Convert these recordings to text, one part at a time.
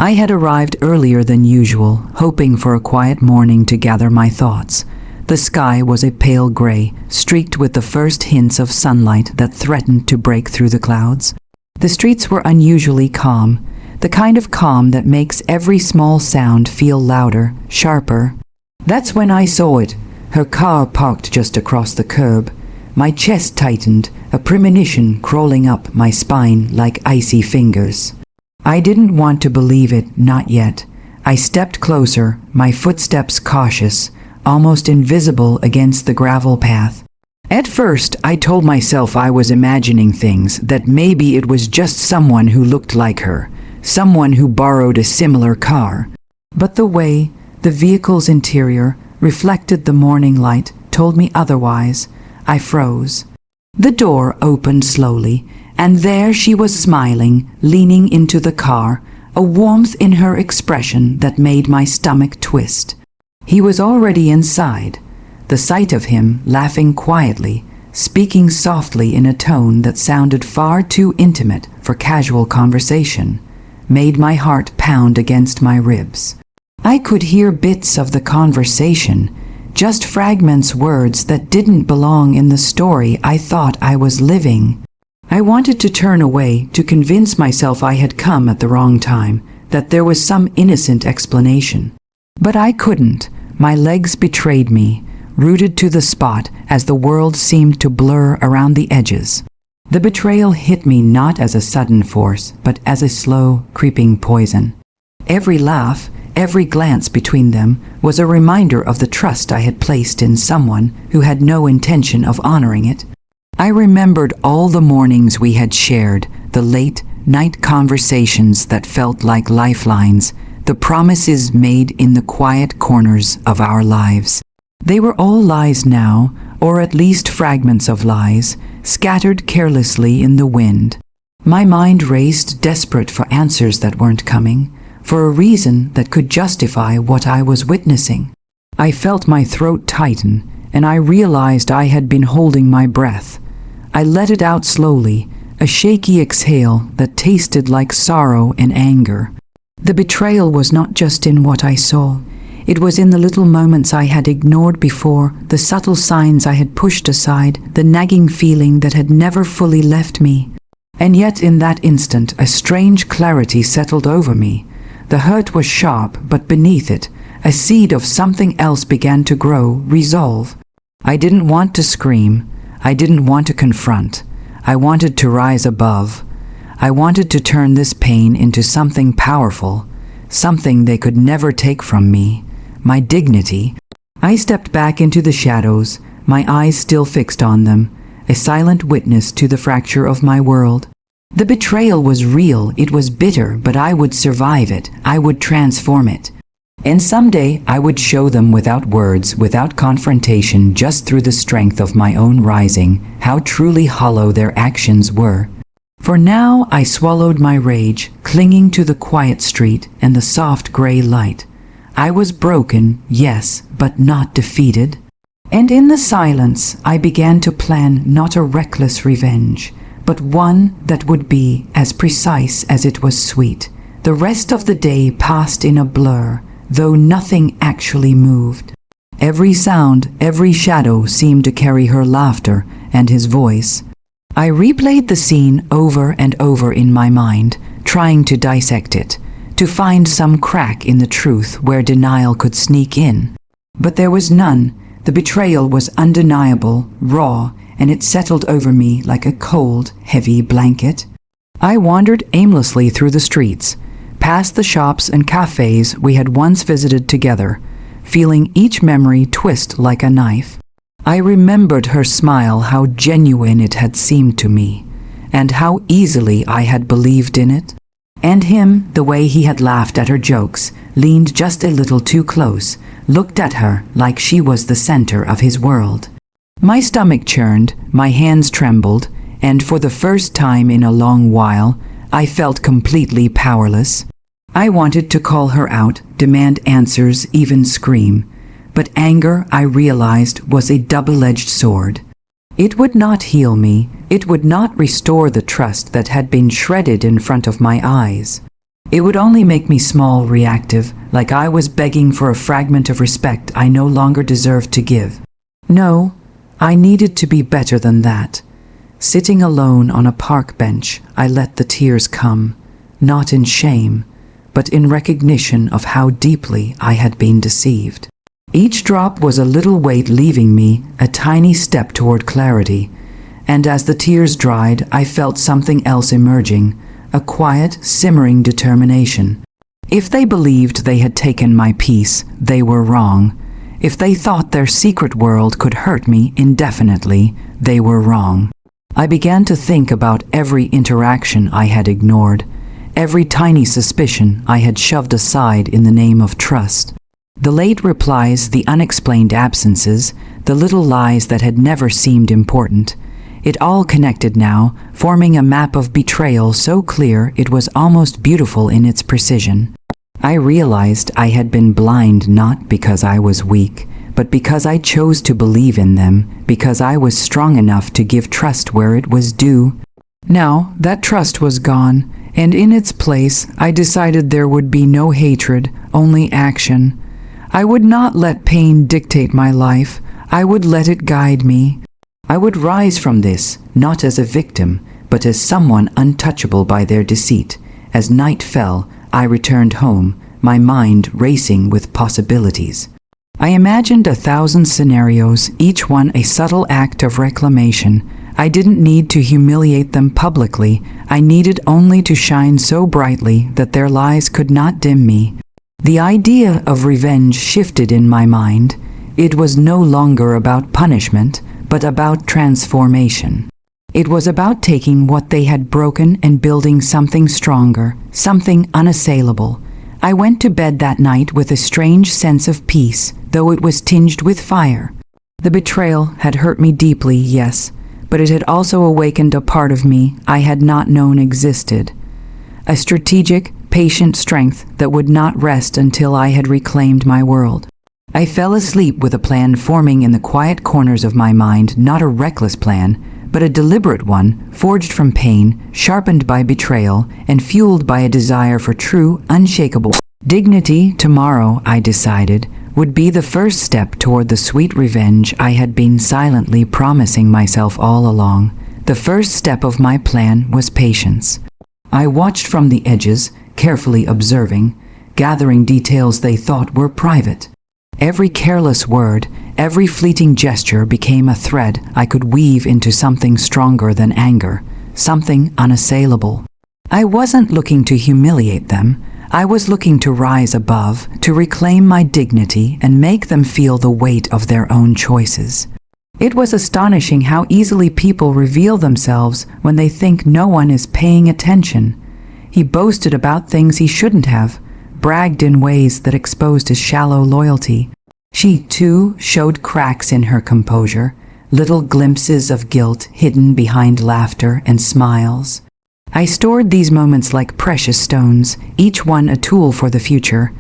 I had arrived earlier than usual, hoping for a quiet morning to gather my thoughts. The sky was a pale gray, streaked with the first hints of sunlight that threatened to break through the clouds. The streets were unusually calm, the kind of calm that makes every small sound feel louder, sharper. That's when I saw it, her car parked just across the curb. My chest tightened, a premonition crawling up my spine like icy fingers. I didn't want to believe it, not yet. I stepped closer, my footsteps cautious, almost invisible against the gravel path. At first, I told myself I was imagining things, that maybe it was just someone who looked like her, someone who borrowed a similar car. But the way the vehicle's interior reflected the morning light told me otherwise. I froze. The door opened slowly, and there she was smiling, leaning into the car, a warmth in her expression that made my stomach twist. He was already inside. The sight of him laughing quietly, speaking softly in a tone that sounded far too intimate for casual conversation, made my heart pound against my ribs. I could hear bits of the conversation, just fragments, words that didn't belong in the story I thought I was living. I wanted to turn away, to convince myself I had come at the wrong time, that there was some innocent explanation. But I couldn't. My legs betrayed me, rooted to the spot as the world seemed to blur around the edges. The betrayal hit me not as a sudden force, but as a slow, creeping poison. Every laugh, every glance between them was a reminder of the trust I had placed in someone who had no intention of honoring it. I remembered all the mornings we had shared, the late night conversations that felt like lifelines, the promises made in the quiet corners of our lives. They were all lies now, or at least fragments of lies, scattered carelessly in the wind. My mind raced, desperate for answers that weren't coming, for a reason that could justify what I was witnessing. I felt my throat tighten, and I realized I had been holding my breath. I let it out slowly, a shaky exhale that tasted like sorrow and anger. The betrayal was not just in what I saw. It was in the little moments I had ignored before, the subtle signs I had pushed aside, the nagging feeling that had never fully left me. And yet in that instant, a strange clarity settled over me. The hurt was sharp, but beneath it, a seed of something else began to grow, resolve. I didn't want to scream. I didn't want to confront. I wanted to rise above. I wanted to turn this pain into something powerful, something they could never take from me, my dignity. I stepped back into the shadows, my eyes still fixed on them, a silent witness to the fracture of my world. The betrayal was real, it was bitter, but I would survive it, I would transform it. And someday I would show them without words, without confrontation, just through the strength of my own rising, how truly hollow their actions were. For now I swallowed my rage, clinging to the quiet street and the soft gray light. I was broken, yes, but not defeated. And in the silence I began to plan not a reckless revenge, but one that would be as precise as it was sweet. The rest of the day passed in a blur, though nothing actually moved. Every sound, every shadow seemed to carry her laughter and his voice. I replayed the scene over and over in my mind, trying to dissect it, to find some crack in the truth where denial could sneak in. But there was none. The betrayal was undeniable, raw, and it settled over me like a cold, heavy blanket. I wandered aimlessly through the streets, past the shops and cafes we had once visited together, feeling each memory twist like a knife. I remembered her smile, how genuine it had seemed to me, and how easily I had believed in it. And him, the way he had laughed at her jokes, leaned just a little too close, looked at her like she was the center of his world. My stomach churned, my hands trembled, and for the first time in a long while, I felt completely powerless. I wanted to call her out, demand answers, even scream. But anger, I realized, was a double-edged sword. It would not heal me. It would not restore the trust that had been shredded in front of my eyes. It would only make me small, reactive, like I was begging for a fragment of respect I no longer deserved to give. No, I needed to be better than that. Sitting alone on a park bench, I let the tears come, not in shame, but in recognition of how deeply I had been deceived. Each drop was a little weight leaving me, a tiny step toward clarity, and as the tears dried, I felt something else emerging, a quiet, simmering determination. If they believed they had taken my peace, they were wrong. If they thought their secret world could hurt me indefinitely, they were wrong. I began to think about every interaction I had ignored, every tiny suspicion I had shoved aside in the name of trust. The late replies, the unexplained absences, the little lies that had never seemed important. It all connected now, forming a map of betrayal so clear it was almost beautiful in its precision. I realized I had been blind not because I was weak, but because I chose to believe in them, because I was strong enough to give trust where it was due. Now, that trust was gone, and in its place, I decided there would be no hatred, only action. I would not let pain dictate my life. I would let it guide me. I would rise from this, not as a victim, but as someone untouchable by their deceit. As night fell, I returned home, my mind racing with possibilities. I imagined 1,000 scenarios, each one a subtle act of reclamation. I didn't need to humiliate them publicly. I needed only to shine so brightly that their lies could not dim me. The idea of revenge shifted in my mind. It was no longer about punishment, but about transformation. It was about taking what they had broken and building something stronger, something unassailable. I went to bed that night with a strange sense of peace, though it was tinged with fire. The betrayal had hurt me deeply, yes, but it had also awakened a part of me I had not known existed. A strategic, patient strength that would not rest until I had reclaimed my world. I fell asleep with a plan forming in the quiet corners of my mind, not a reckless plan, but a deliberate one, forged from pain, sharpened by betrayal, and fueled by a desire for true, unshakable dignity. Tomorrow, I decided, would be the first step toward the sweet revenge I had been silently promising myself all along. The first step of my plan was patience. I watched from the edges, carefully observing, gathering details they thought were private. Every careless word, every fleeting gesture became a thread I could weave into something stronger than anger, something unassailable. I wasn't looking to humiliate them. I was looking to rise above, to reclaim my dignity and make them feel the weight of their own choices. It was astonishing how easily people reveal themselves when they think no one is paying attention. He boasted about things he shouldn't have, bragged in ways that exposed his shallow loyalty. She, too, showed cracks in her composure, little glimpses of guilt hidden behind laughter and smiles. I stored these moments like precious stones, each one a tool for the future.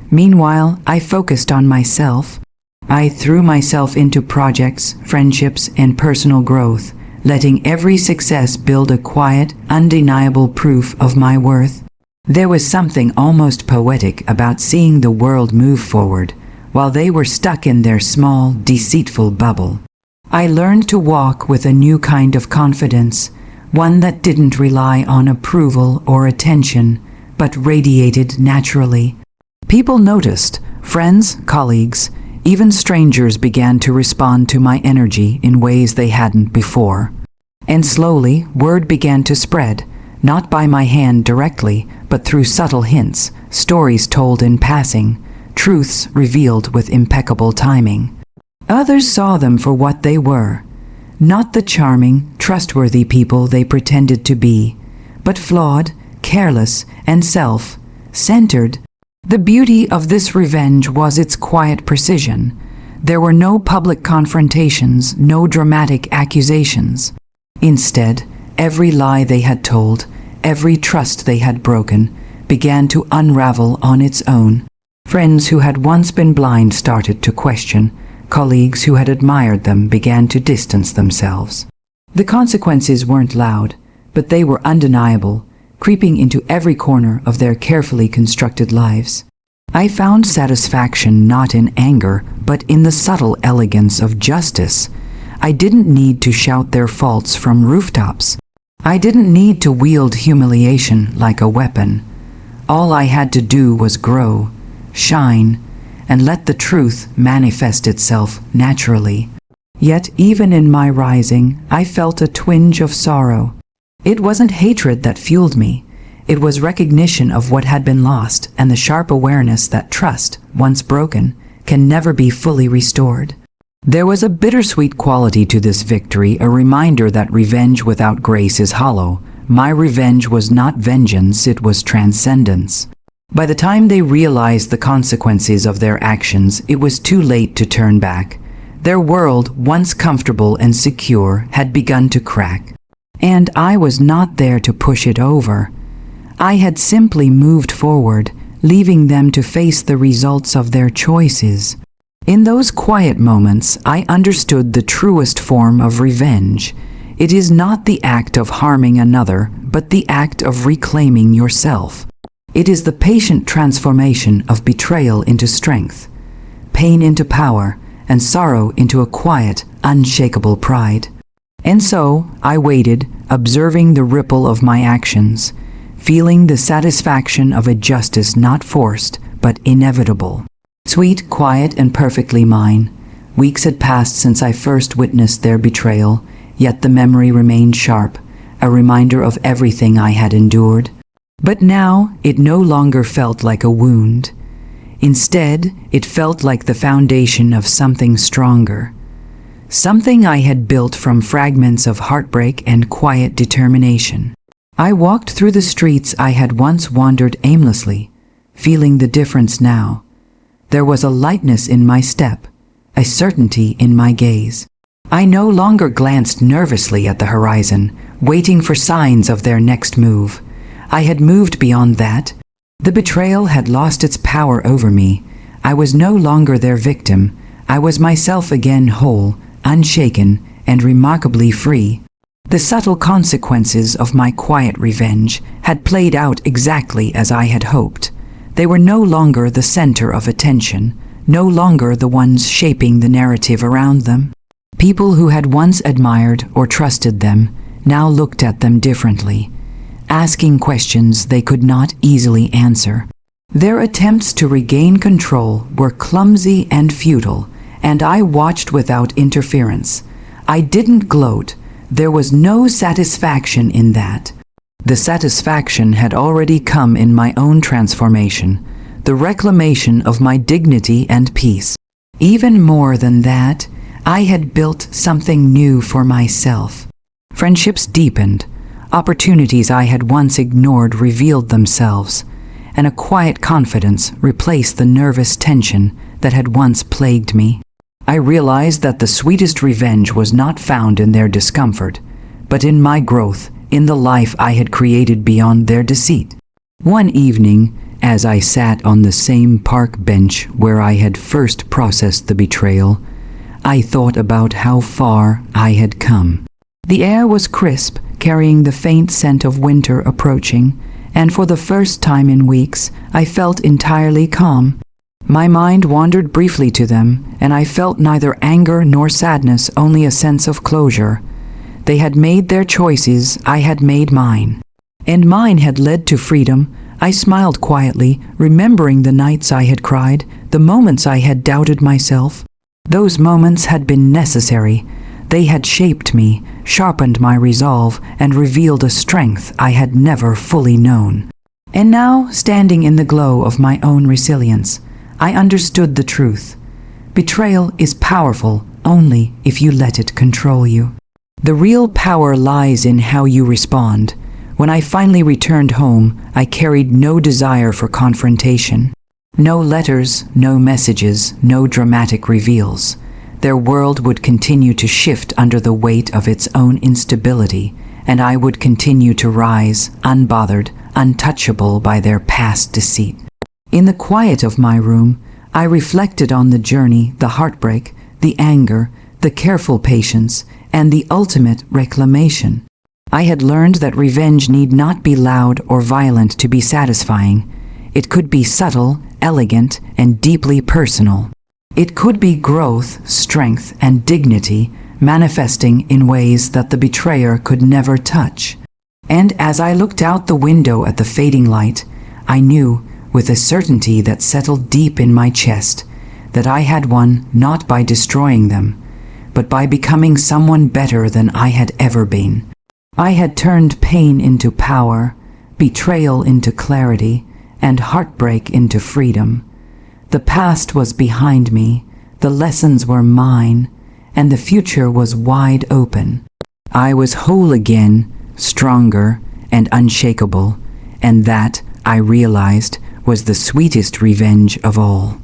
Meanwhile, I focused on myself. I threw myself into projects, friendships, and personal growth, letting every success build a quiet, undeniable proof of my worth. There was something almost poetic about seeing the world move forward, while they were stuck in their small, deceitful bubble. I learned to walk with a new kind of confidence, one that didn't rely on approval or attention, but radiated naturally. People noticed, friends, colleagues, even strangers began to respond to my energy in ways they hadn't before. And slowly, word began to spread, not by my hand directly, but through subtle hints, stories told in passing, truths revealed with impeccable timing. Others saw them for what they were, not the charming, trustworthy people they pretended to be, but flawed, careless, and self-centered. The beauty of this revenge was its quiet precision. There were no public confrontations, no dramatic accusations. Instead, every lie they had told, every trust they had broken, began to unravel on its own. Friends who had once been blind started to question. Colleagues who had admired them began to distance themselves. The consequences weren't loud, but they were undeniable. creeping into every corner of their carefully constructed lives. I found satisfaction not in anger, but in the subtle elegance of justice. I didn't need to shout their faults from rooftops. I didn't need to wield humiliation like a weapon. All I had to do was grow, shine, and let the truth manifest itself naturally. Yet even in my rising, I felt a twinge of sorrow. It wasn't hatred that fueled me. It was recognition of what had been lost and the sharp awareness that trust, once broken, can never be fully restored. There was a bittersweet quality to this victory, a reminder that revenge without grace is hollow. My revenge was not vengeance, it was transcendence. By the time they realized the consequences of their actions, it was too late to turn back. Their world, once comfortable and secure, had begun to crack. And I was not there to push it over. I had simply moved forward, leaving them to face the results of their choices. In those quiet moments, I understood the truest form of revenge. It is not the act of harming another, but the act of reclaiming yourself. It is the patient transformation of betrayal into strength, pain into power, and sorrow into a quiet, unshakable pride. And so, I waited, observing the ripple of my actions, feeling the satisfaction of a justice not forced, but inevitable. Sweet, quiet, and perfectly mine. Weeks had passed since I first witnessed their betrayal, yet the memory remained sharp, a reminder of everything I had endured. But now, it no longer felt like a wound. Instead, it felt like the foundation of something stronger. Something I had built from fragments of heartbreak and quiet determination. I walked through the streets I had once wandered aimlessly, feeling the difference now. There was a lightness in my step, a certainty in my gaze. I no longer glanced nervously at the horizon, waiting for signs of their next move. I had moved beyond that. The betrayal had lost its power over me. I was no longer their victim. I was myself again, whole, unshaken, and remarkably free. The subtle consequences of my quiet revenge had played out exactly as I had hoped. They were no longer the center of attention, no longer the ones shaping the narrative around them. People who had once admired or trusted them now looked at them differently, asking questions they could not easily answer. Their attempts to regain control were clumsy and futile, and I watched without interference. I didn't gloat. There was no satisfaction in that. The satisfaction had already come in my own transformation, the reclamation of my dignity and peace. Even more than that, I had built something new for myself. Friendships deepened. Opportunities I had once ignored revealed themselves, and a quiet confidence replaced the nervous tension that had once plagued me. I realized that the sweetest revenge was not found in their discomfort, but in my growth, in the life I had created beyond their deceit. One evening, as I sat on the same park bench where I had first processed the betrayal, I thought about how far I had come. The air was crisp, carrying the faint scent of winter approaching, and for the first time in weeks, I felt entirely calm. My mind wandered briefly to them, and I felt neither anger nor sadness, only a sense of closure. They had made their choices, I had made mine. And mine had led to freedom. I smiled quietly, remembering the nights I had cried, the moments I had doubted myself. Those moments had been necessary. They had shaped me, sharpened my resolve, and revealed a strength I had never fully known. And now, standing in the glow of my own resilience, I understood the truth. Betrayal is powerful only if you let it control you. The real power lies in how you respond. When I finally returned home, I carried no desire for confrontation. No letters, no messages, no dramatic reveals. Their world would continue to shift under the weight of its own instability, and I would continue to rise, unbothered, untouchable by their past deceit. In the quiet of my room, I reflected on the journey, the heartbreak, the anger, the careful patience, and the ultimate reclamation. I had learned that revenge need not be loud or violent to be satisfying. It could be subtle, elegant, and deeply personal. It could be growth, strength, and dignity manifesting in ways that the betrayer could never touch. And as I looked out the window at the fading light, I knew, with a certainty that settled deep in my chest, that I had won not by destroying them, but by becoming someone better than I had ever been. I had turned pain into power, betrayal into clarity, and heartbreak into freedom. The past was behind me, the lessons were mine, and the future was wide open. I was whole again, stronger and unshakable, and that, I realized, was the sweetest revenge of all.